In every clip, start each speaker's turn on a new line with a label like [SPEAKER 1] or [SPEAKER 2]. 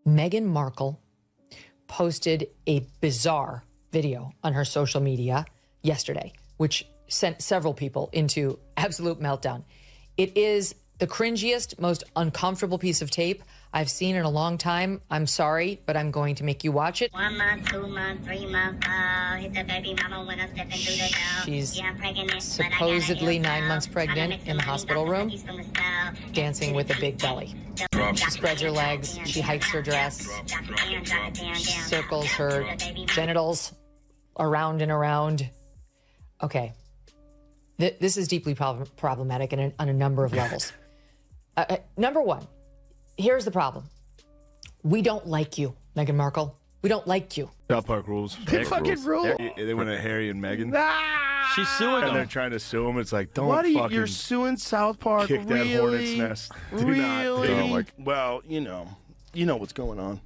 [SPEAKER 1] Meghan Markle posted a bizarre video on her social media yesterday, which sent several people into absolute meltdown. It is the cringiest, most uncomfortable piece of tape I've seen in a long time. I'm sorry, but I'm going to make you watch it.
[SPEAKER 2] 1 month, 2 months, 3 months, hit the baby mama when I step into the door.
[SPEAKER 1] She's
[SPEAKER 2] Yeah, I'm pregnant,
[SPEAKER 1] supposedly 9 months pregnant in the hospital room, dancing with a big belly. She spreads her legs, she hikes her dress, she circles her genitals around and around. Okay. This is deeply problematic on a number of levels. Number one, here's the problem. We don't like you, Meghan Markle. We don't like you.
[SPEAKER 3] South Park rules.
[SPEAKER 4] They fucking rule.
[SPEAKER 3] They went at Harry and Meghan.
[SPEAKER 4] She's suing
[SPEAKER 3] And
[SPEAKER 4] them.
[SPEAKER 3] they're trying to sue him. It's like, don't
[SPEAKER 4] What are you,
[SPEAKER 3] fucking
[SPEAKER 4] you're suing South Park?
[SPEAKER 3] kick that hornet's nest. Do
[SPEAKER 4] Really?
[SPEAKER 3] not. Do not.
[SPEAKER 4] Well, you know what's going on.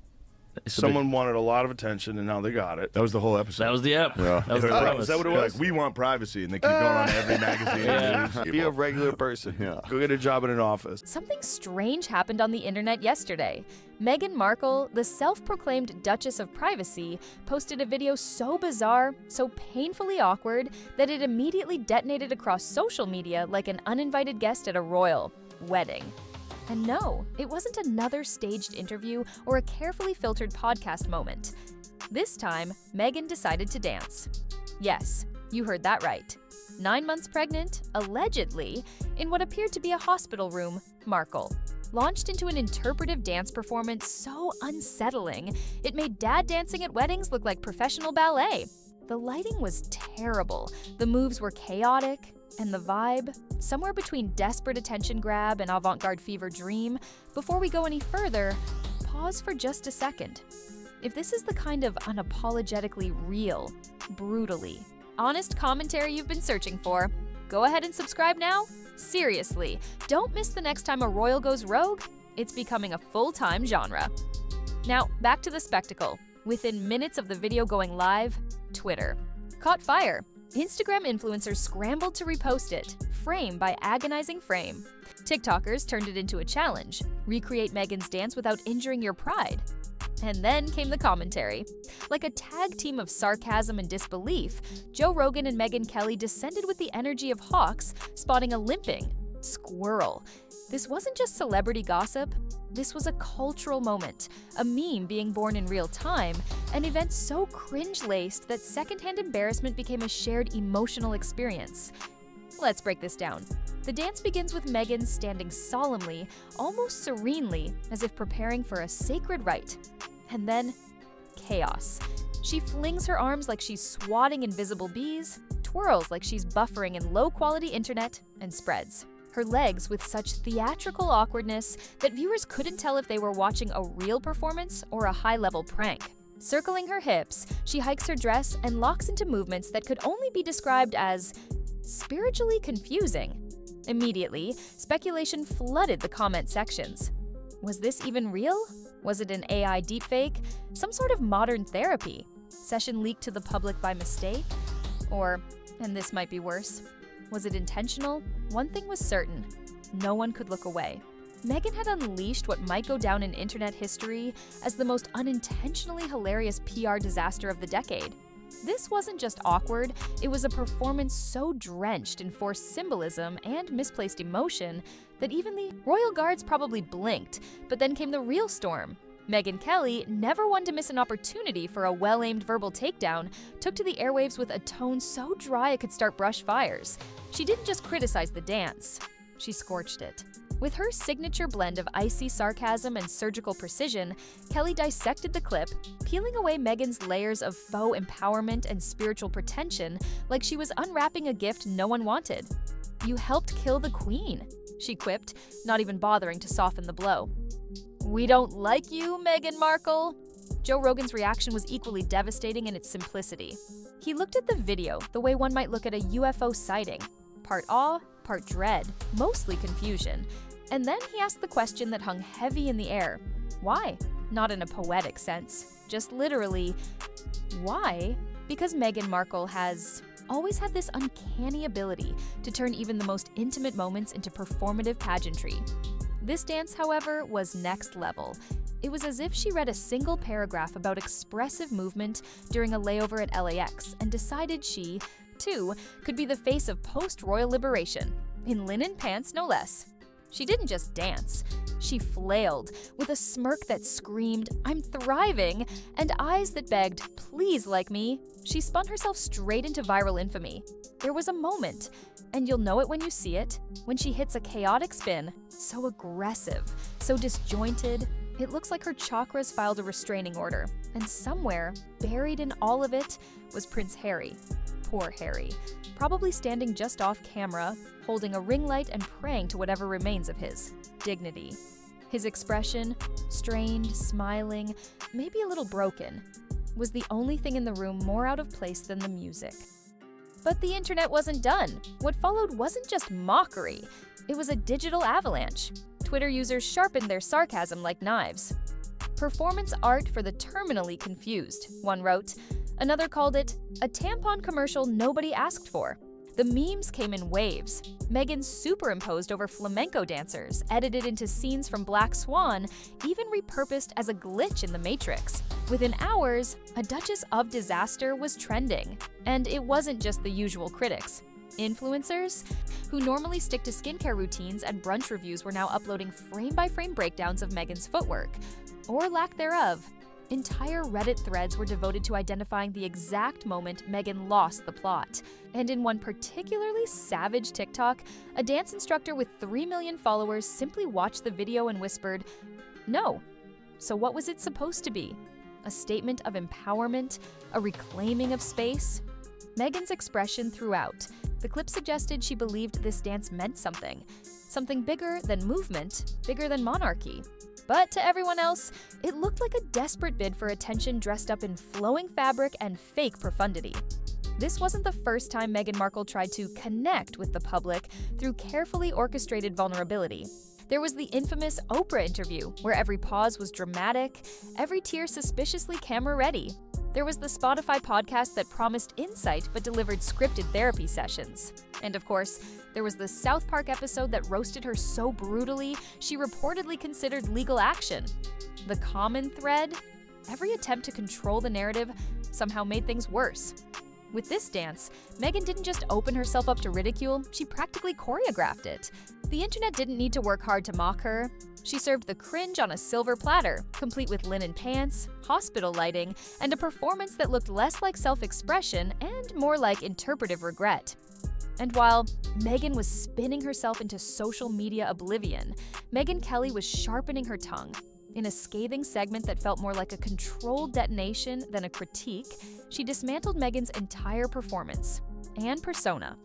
[SPEAKER 4] Someone wanted a lot of attention, and now they got it.
[SPEAKER 3] That was the whole episode.
[SPEAKER 5] That was the app.
[SPEAKER 3] Yeah.
[SPEAKER 5] That was the
[SPEAKER 3] They're like,
[SPEAKER 5] premise.
[SPEAKER 4] Is that what it
[SPEAKER 3] they're
[SPEAKER 4] was?
[SPEAKER 3] like, we want privacy, and they keep going on every magazine.
[SPEAKER 5] Yeah.
[SPEAKER 3] News.
[SPEAKER 4] Be a regular person.
[SPEAKER 3] Yeah.
[SPEAKER 4] Go get a job in an office.
[SPEAKER 6] Something strange happened on the internet yesterday. Meghan Markle, the self-proclaimed Duchess of Privacy, posted a video so bizarre, so painfully awkward, that it immediately detonated across social media like an uninvited guest at a royal wedding. And no, it wasn't another staged interview or a carefully filtered podcast moment. This time, Meghan decided to dance. Yes, you heard that right. 9 months pregnant, allegedly, in what appeared to be a hospital room, Markle launched into an interpretive dance performance so unsettling, it made dad dancing at weddings look like professional ballet. The lighting was terrible, the moves were chaotic, and the vibe, somewhere between desperate attention grab and avant-garde fever dream. Before we go any further, pause for just a second. If this is the kind of unapologetically real, brutally honest commentary you've been searching for, go ahead and subscribe now. Seriously, don't miss the next time a royal goes rogue. It's becoming a full-time genre. Now, back to the spectacle. Within minutes of the video going live, Twitter caught fire. Instagram influencers scrambled to repost it, frame by agonizing frame. TikTokers turned it into a challenge. Recreate Meghan's dance without injuring your pride. And then came the commentary. Like a tag team of sarcasm and disbelief, Joe Rogan and Megyn Kelly descended with the energy of hawks, spotting a limping squirrel. This wasn't just celebrity gossip. This was a cultural moment, a meme being born in real time, an event so cringe-laced that secondhand embarrassment became a shared emotional experience. Let's break this down. The dance begins with Meghan standing solemnly, almost serenely, as if preparing for a sacred rite. And then, chaos. She flings her arms like she's swatting invisible bees, twirls like she's buffering in low-quality internet, and spreads her legs with such theatrical awkwardness that viewers couldn't tell if they were watching a real performance or a high-level prank. Circling her hips, she hikes her dress and locks into movements that could only be described as spiritually confusing. Immediately, speculation flooded the comment sections. Was this even real? Was it an AI deepfake? Some sort of modern therapy? Session leaked to the public by mistake? Or, and this might be worse, was it intentional? One thing was certain. No one could look away. Meghan had unleashed what might go down in internet history as the most unintentionally hilarious PR disaster of the decade. This wasn't just awkward, it was a performance so drenched in forced symbolism and misplaced emotion that even the royal guards probably blinked, but then came the real storm. Megyn Kelly, never one to miss an opportunity for a well-aimed verbal takedown, took to the airwaves with a tone so dry it could start brush fires. She didn't just criticize the dance, she scorched it. With her signature blend of icy sarcasm and surgical precision, Kelly dissected the clip, peeling away Meghan's layers of faux empowerment and spiritual pretension like she was unwrapping a gift no one wanted. "You helped kill the queen," she quipped, not even bothering to soften the blow. "We don't like you, Meghan Markle." Joe Rogan's reaction was equally devastating in its simplicity. He looked at the video the way one might look at a UFO sighting. Part awe, part dread, mostly confusion. And then he asked the question that hung heavy in the air. Why? Not in a poetic sense, just literally, why? Because Meghan Markle has always had this uncanny ability to turn even the most intimate moments into performative pageantry. This dance, however, was next level. it was as if she read a single paragraph about expressive movement during a layover at LAX and decided she, too, could be the face of post-royal liberation, in linen pants no less. She didn't just dance. She flailed, with a smirk that screamed, "I'm thriving," and eyes that begged, "Please like me." She spun herself straight into viral infamy. There was a moment, and you'll know it when you see it, when she hits a chaotic spin, so aggressive, so disjointed, it looks like her chakras filed a restraining order, and somewhere, buried in all of it, was Prince Harry. Poor Harry, probably standing just off camera, holding a ring light and praying to whatever remains of his dignity. His expression, strained, smiling, maybe a little broken, was the only thing in the room more out of place than the music. But the internet wasn't done. What followed wasn't just mockery, it was a digital avalanche. Twitter users sharpened their sarcasm like knives. "Performance art for the terminally confused," one wrote. Another called it a tampon commercial nobody asked for. The memes came in waves. Meghan superimposed over flamenco dancers, edited into scenes from Black Swan, even repurposed as a glitch in the Matrix. Within hours, a Duchess of disaster was trending. And it wasn't just the usual critics. Influencers, who normally stick to skincare routines and brunch reviews, were now uploading frame-by-frame breakdowns of Meghan's footwork, or lack thereof. Entire Reddit threads were devoted to identifying the exact moment Meghan lost the plot. And in one particularly savage TikTok, a dance instructor with 3 million followers simply watched the video and whispered, "No." So what was it supposed to be? A statement of empowerment? A reclaiming of space? Meghan's expression throughout. The clip suggested she believed this dance meant something. Something bigger than movement, bigger than monarchy. But to everyone else, it looked like a desperate bid for attention dressed up in flowing fabric and fake profundity. This wasn't the first time Meghan Markle tried to connect with the public through carefully orchestrated vulnerability. There was the infamous Oprah interview, where every pause was dramatic, every tear suspiciously camera-ready. There was the Spotify podcast that promised insight but delivered scripted therapy sessions. And of course, there was the South Park episode that roasted her so brutally she reportedly considered legal action. The common thread? Every attempt to control the narrative somehow made things worse. With this dance, Meghan didn't just open herself up to ridicule, she practically choreographed it. The internet didn't need to work hard to mock her. She served the cringe on a silver platter, complete with linen pants, hospital lighting, and a performance that looked less like self-expression and more like interpretive regret. And while Meghan was spinning herself into social media oblivion, Megyn Kelly was sharpening her tongue. In a scathing segment that felt more like a controlled detonation than a critique, she dismantled Meghan's entire performance and persona.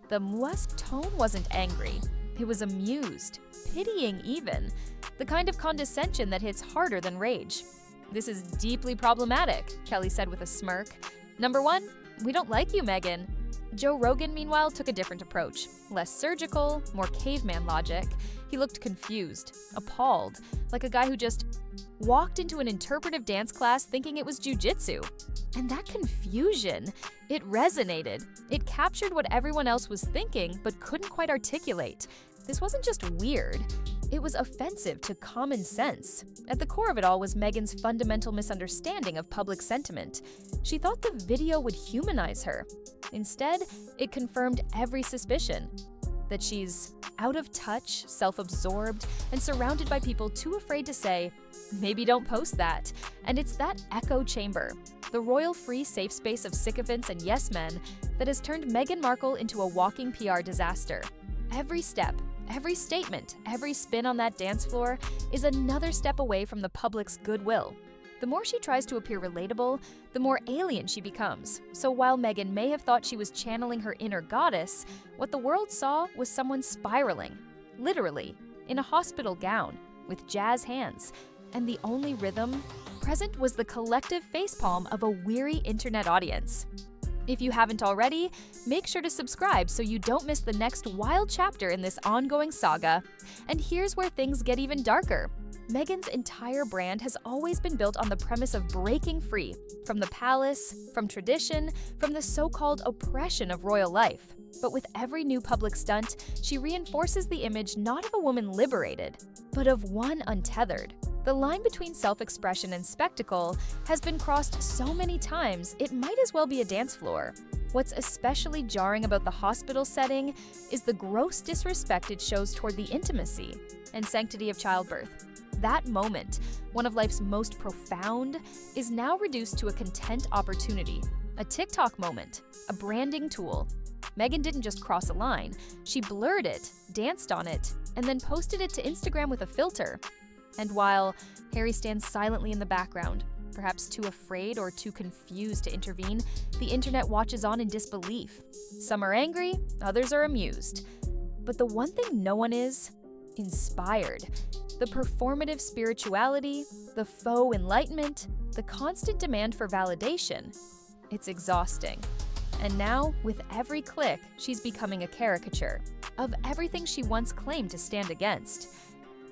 [SPEAKER 6] The muesque tone wasn't angry. It was amused, pitying even, the kind of condescension that hits harder than rage. "This is deeply problematic," Kelly said with a smirk. "Number one, we don't like you, Meghan." Joe Rogan, meanwhile, took a different approach. Less surgical, more caveman logic. He looked confused, appalled, like a guy who just walked into an interpretive dance class thinking it was jujitsu. And that confusion, it resonated. It captured what everyone else was thinking but couldn't quite articulate. This wasn't just weird. It was offensive to common sense. At the core of it all was Meghan's fundamental misunderstanding of public sentiment. She thought the video would humanize her. Instead, it confirmed every suspicion. That she's out of touch, self-absorbed, and surrounded by people too afraid to say, "Maybe don't post that." And it's that echo chamber, the royal-free safe space of sycophants and yes-men, that has turned Meghan Markle into a walking PR disaster. Every step, every statement, every spin on that dance floor is another step away from the public's goodwill. The more she tries to appear relatable, the more alien she becomes. So while Meghan may have thought she was channeling her inner goddess, what the world saw was someone spiraling, literally, in a hospital gown, with jazz hands. And the only rhythm present was the collective facepalm of a weary internet audience. If you haven't already, make sure to subscribe so you don't miss the next wild chapter in this ongoing saga. And here's where things get even darker. Meghan's entire brand has always been built on the premise of breaking free from the palace, from tradition, from the so-called oppression of royal life. But with every new public stunt, she reinforces the image not of a woman liberated, but of one untethered. The line between self-expression and spectacle has been crossed so many times, it might as well be a dance floor. What's especially jarring about the hospital setting is the gross disrespect it shows toward the intimacy and sanctity of childbirth. That moment, one of life's most profound, is now reduced to a content opportunity, a TikTok moment, a branding tool. Meghan didn't just cross a line, she blurred it, danced on it, and then posted it to Instagram with a filter. And while Harry stands silently in the background, perhaps too afraid or too confused to intervene, the internet watches on in disbelief. Some are angry, others are amused. But the one thing no one is, inspired. The performative spirituality, the faux enlightenment, the constant demand for validation. It's exhausting. And now, with every click, she's becoming a caricature of everything she once claimed to stand against.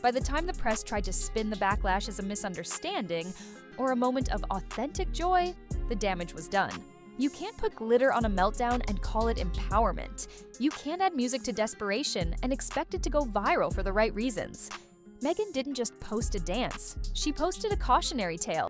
[SPEAKER 6] By the time the press tried to spin the backlash as a misunderstanding or a moment of authentic joy, the damage was done. You can't put glitter on a meltdown and call it empowerment. You can't add music to desperation and expect it to go viral for the right reasons. Meghan didn't just post a dance, she posted a cautionary tale.